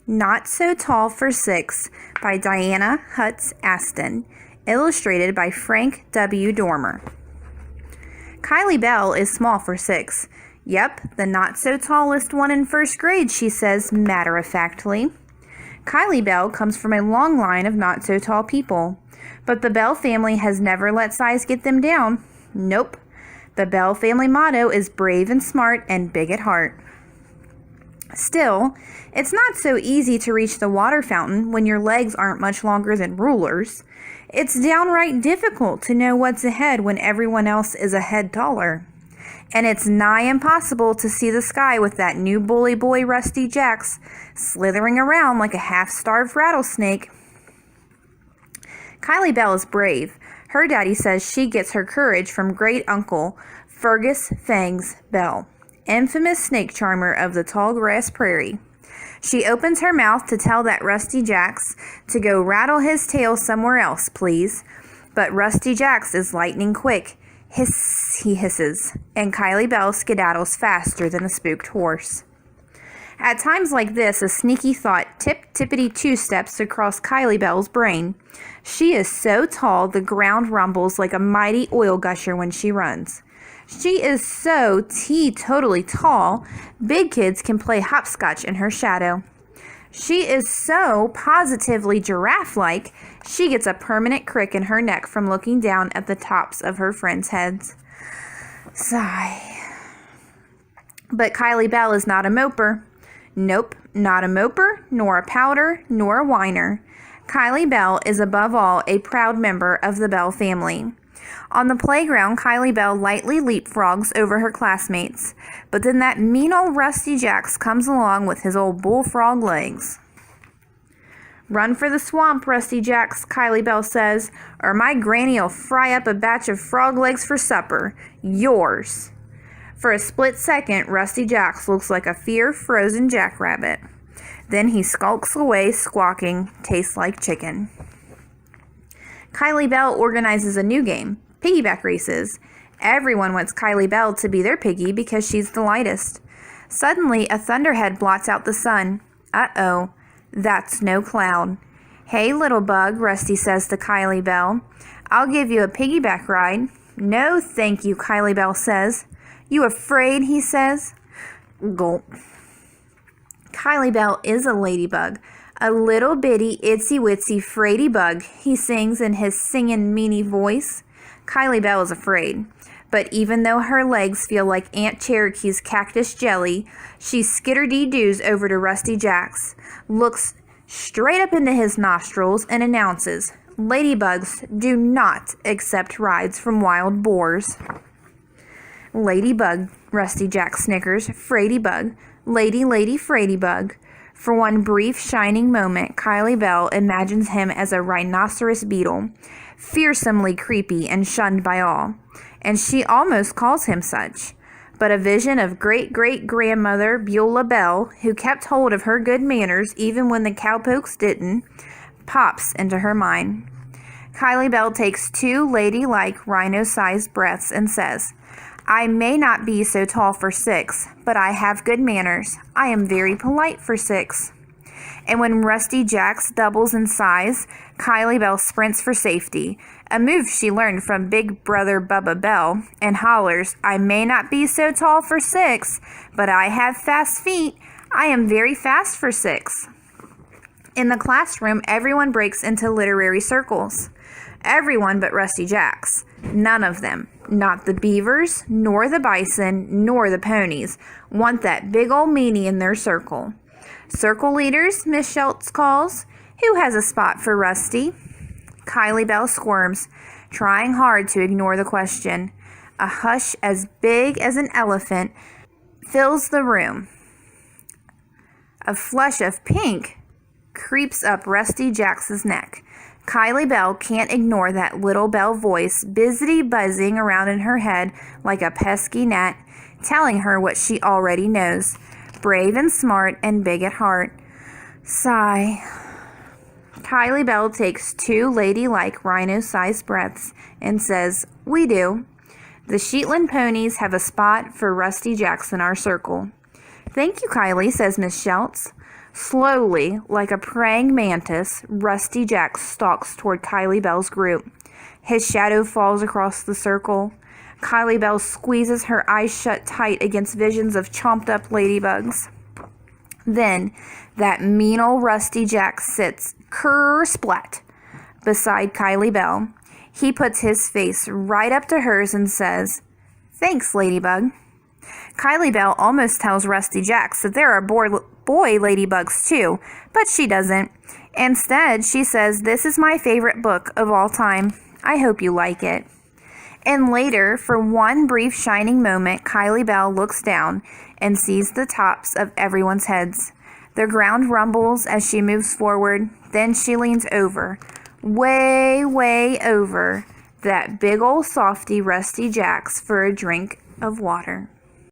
Not So Tall for Six by Dianna Aston, illustrated by Frank W. Dormer. Kylie Bell is small for 6. Yep, the not-so-tallest one in first grade, she says matter-of-factly. Kylie Bell comes from a long line of not-so-tall people, but the Bell family has never let size get them down. Nope. The Bell family motto is brave and smart and big at heart. Still, it's not so easy to reach the water fountain when your legs aren't much longer than rulers. It's downright difficult to know what's ahead when everyone else is a head taller. And it's nigh impossible to see the sky with that new bully boy Rusty Jacks slithering around like a half-starved rattlesnake. Kylie Bell is brave. Her daddy says she gets her courage from great-uncle Fergus Fangs Bell, infamous snake charmer of the tall grass prairie. She opens her mouth to tell that Rusty Jacks to go rattle his tail somewhere else, please. But Rusty Jacks is lightning quick. Hiss, he hisses, and Kylie Bell skedaddles faster than a spooked horse. At times like this, a sneaky thought tippity two-steps across Kylie Bell's brain. She is so tall the ground rumbles like a mighty oil gusher when she runs. She is so teetotally tall, big kids can play hopscotch in her shadow. She is so positively giraffe-like, she gets a permanent crick in her neck from looking down at the tops of her friends' heads. Sigh. But Kylie Bell is not a moper. Nope, not a moper, nor a pouter, nor a whiner. Kylie Bell is above all a proud member of the Bell family. On the playground, Kylie Bell lightly leapfrogs over her classmates, but then that mean old Rusty Jacks comes along with his old bullfrog legs. Run for the swamp, Rusty Jacks, Kylie Bell says, or my granny'll fry up a batch of frog legs for supper. Yours. For a split second, Rusty Jacks looks like a fear-frozen jackrabbit. Then he skulks away, squawking, tastes like chicken. Kylie Bell organizes a new game, piggyback races. Everyone wants Kylie Bell to be their piggy because she's the lightest. Suddenly, a thunderhead blots out the sun. Uh-oh, that's no cloud. Hey, little bug, Rusty says to Kylie Bell. I'll give you a piggyback ride. No, thank you, Kylie Bell says. You afraid, he says. Gulp. Kylie Bell is a ladybug. A little bitty, itsy-witsy, fraidy bug, he sings in his singin' meany voice. Kylie Bell is afraid. But even though her legs feel like Aunt Cherokee's cactus jelly, she skitter-dee-doos over to Rusty Jacks, looks straight up into his nostrils, and announces, Ladybugs do not accept rides from wild boars. Ladybug, Rusty Jacks snickers, fraidy bug, lady, fraidy bug. For one brief, shining moment, Kylie Bell imagines him as a rhinoceros beetle, fearsomely creepy and shunned by all, and she almost calls him such. But a vision of great-great-grandmother Beulah Bell, who kept hold of her good manners even when the cowpokes didn't, pops into her mind. Kylie Bell takes 2 ladylike, rhino-sized breaths and says, I may not be so tall for 6, but I have good manners. I am very polite for 6. And when Rusty Jacks doubles in size, Kylie Bell sprints for safety, a move she learned from Big Brother Bubba Bell, and hollers, I may not be so tall for 6, but I have fast feet. I am very fast for 6. In the classroom, everyone breaks into literary circles. Everyone but Rusty Jacks. None of them, not the beavers, nor the bison, nor the ponies, want that big old meanie in their circle. Circle leaders, Miss Schultz calls. Who has a spot for Rusty? Kylie Bell squirms, trying hard to ignore the question. A hush as big as an elephant fills the room. A flush of pink creeps up Rusty Jacks' neck. Kylie Bell can't ignore that little bell voice busy buzzing around in her head like a pesky gnat, telling her what she already knows. Brave and smart and big at heart. Sigh. Kylie Bell takes 2 ladylike rhino-sized breaths and says, We do. The Shetland ponies have a spot for Rusty Jacks in our circle. Thank you, Kylie, says Miss Schultz. Slowly, like a praying mantis, Rusty Jack stalks toward Kylie Bell's group. His shadow falls across the circle. Kylie Bell squeezes her eyes shut tight against visions of chomped-up ladybugs. Then, that mean old Rusty Jack sits ker-splat beside Kylie Bell. He puts his face right up to hers and says, "Thanks, Ladybug." Kylie Bell almost tells Rusty Jack that there are boy ladybugs too, but she doesn't. Instead, she says, "This is my favorite book of all time. I hope you like it." And later, for one brief shining moment, Kylie Bell looks down and sees the tops of everyone's heads. The ground rumbles as she moves forward. Then she leans over, way, way over, that big old softy Rusty Jack's for a drink of water.